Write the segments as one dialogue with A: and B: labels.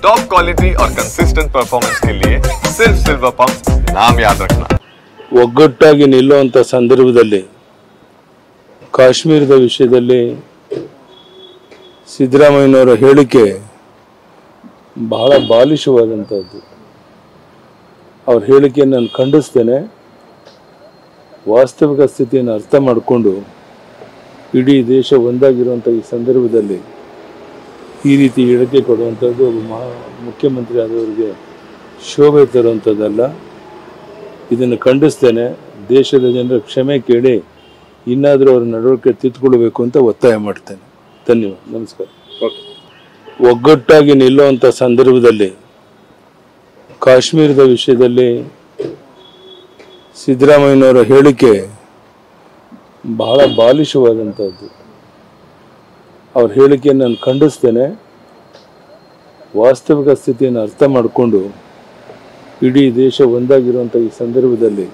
A: Top quality और consistent performance के लिए सिर्फ सिल्वर पंप नाम याद रखना।
B: ಒಗ್ಗಟ್ಟಾಗಿ ನಿಲ್ಲುವಂತ ಸಂದರ್ಭದಲ್ಲಿ ಕಾಶ್ಮೀರದ ವಿಷಯದಲ್ಲಿ ಸಿದ್ದರಾಮಯ್ಯನವರ ಹೇಳಿಕೆ ಬಹಳ ಬಾಲಿಶವಾದಂತದ್ದು. ಅವರ ಹೇಳಿಕೆಯನ್ನು ನಾನು ಖಂಡಿಸ್ತೇನೆ. ವಾಸ್ತವಿಕ ಸ್ಥಿತಿಯನ್ನು ಅರ್ಥ ಮಾಡಿಕೊಂಡು ಇಡೀ ದೇಶ ಒಂದಾಗಿರುವಂಥ ಈ ಸಂದರ್ಭದಲ್ಲಿ ಈ ರೀತಿ ಹೇಳಿಕೆ ಕೊಡುವಂಥದ್ದು ಒಬ್ಬ ಮುಖ್ಯಮಂತ್ರಿ ಆದವರಿಗೆ ಶೋಭೆ ತರುವಂಥದ್ದಲ್ಲ. ಇದನ್ನು ಖಂಡಿಸ್ತೇನೆ. ದೇಶದ ಜನರ ಕ್ಷಮೆ ಕೇಳಿ ಇನ್ನಾದರೂ ಅವರ ನಡವಳಿಕೆ ತಿದ್ದುಕೊಳ್ಬೇಕು ಅಂತ ಒತ್ತಾಯ ಮಾಡ್ತೇನೆ. ಧನ್ಯವಾದ. ನಮಸ್ಕಾರ. ಒಗ್ಗಟ್ಟಾಗಿ ನಿಲ್ಲುವಂಥ ಸಂದರ್ಭದಲ್ಲಿ ಕಾಶ್ಮೀರದ ವಿಷಯದಲ್ಲಿ ಸಿದ್ದರಾಮಯ್ಯನವರ ಹೇಳಿಕೆ ಬಹಳ ಬಾಲಿಶವಾದಂಥದ್ದು. ಅವರ ಹೇಳಿಕೆಯನ್ನು ನಾನು ಖಂಡಿಸ್ತೇನೆ. ವಾಸ್ತವಿಕ ಸ್ಥಿತಿಯನ್ನು ಅರ್ಥ ಮಾಡಿಕೊಂಡು ಇಡೀ ದೇಶ ಒಂದಾಗಿರುವಂಥ ಈ ಸಂದರ್ಭದಲ್ಲಿ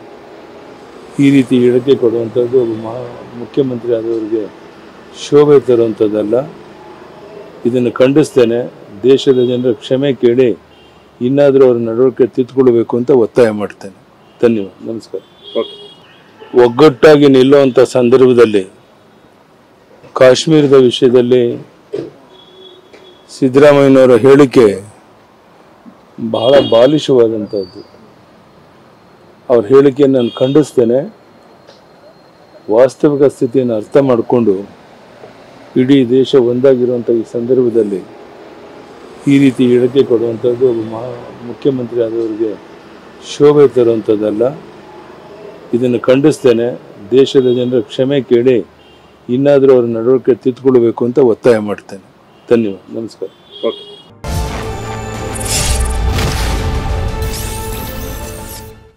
B: ಈ ರೀತಿ ಹೇಳಿಕೆ ಕೊಡುವಂಥದ್ದು ಒಬ್ಬ ಮುಖ್ಯಮಂತ್ರಿ ಆದವರಿಗೆ ಶೋಭೆ ತರುವಂಥದ್ದಲ್ಲ. ಇದನ್ನು ಖಂಡಿಸ್ತೇನೆ. ದೇಶದ ಜನರ ಕ್ಷಮೆ ಕೇಳಿ ಇನ್ನಾದರೂ ಅವರ ನಡವಳಿಕೆ ತಿದ್ದುಕೊಳ್ಬೇಕು ಅಂತ ಒತ್ತಾಯ ಮಾಡ್ತೇನೆ. ಧನ್ಯವಾದ. ನಮಸ್ಕಾರ. ಒಗ್ಗಟ್ಟಾಗಿ ನಿಲ್ಲುವಂಥ ಸಂದರ್ಭದಲ್ಲಿ ಕಾಶ್ಮೀರದ ವಿಷಯದಲ್ಲಿ ಸಿದ್ದರಾಮಯ್ಯನವರ ಹೇಳಿಕೆ ಬಹಳ ಬಾಲಿಶವಾದಂಥದ್ದು. ಅವರ ಹೇಳಿಕೆಯನ್ನು ನಾನು ಖಂಡಿಸ್ತೇನೆ. ವಾಸ್ತವಿಕ ಸ್ಥಿತಿಯನ್ನು ಅರ್ಥ ಮಾಡಿಕೊಂಡು ಇಡೀ ದೇಶ ಒಂದಾಗಿರುವಂಥ ಈ ಸಂದರ್ಭದಲ್ಲಿ ಈ ರೀತಿ ಹೇಳಿಕೆ ಕೊಡುವಂಥದ್ದು ಒಬ್ಬ ಮುಖ್ಯಮಂತ್ರಿ ಆದವರಿಗೆ ಶೋಭೆ ತರುವಂಥದ್ದಲ್ಲ. ಇದನ್ನು ಖಂಡಿಸ್ತೇನೆ. ದೇಶದ ಜನರ ಕ್ಷಮೆ ಕೇಳಿ ಇನ್ನಾದರೂ ಅವರ ನಡವಳಿಕೆ ತಿದ್ದುಕೊಳ್ಬೇಕು ಅಂತ ಒತ್ತಾಯ ಮಾಡ್ತೇನೆ. ಧನ್ಯವಾದ. ನಮಸ್ಕಾರ.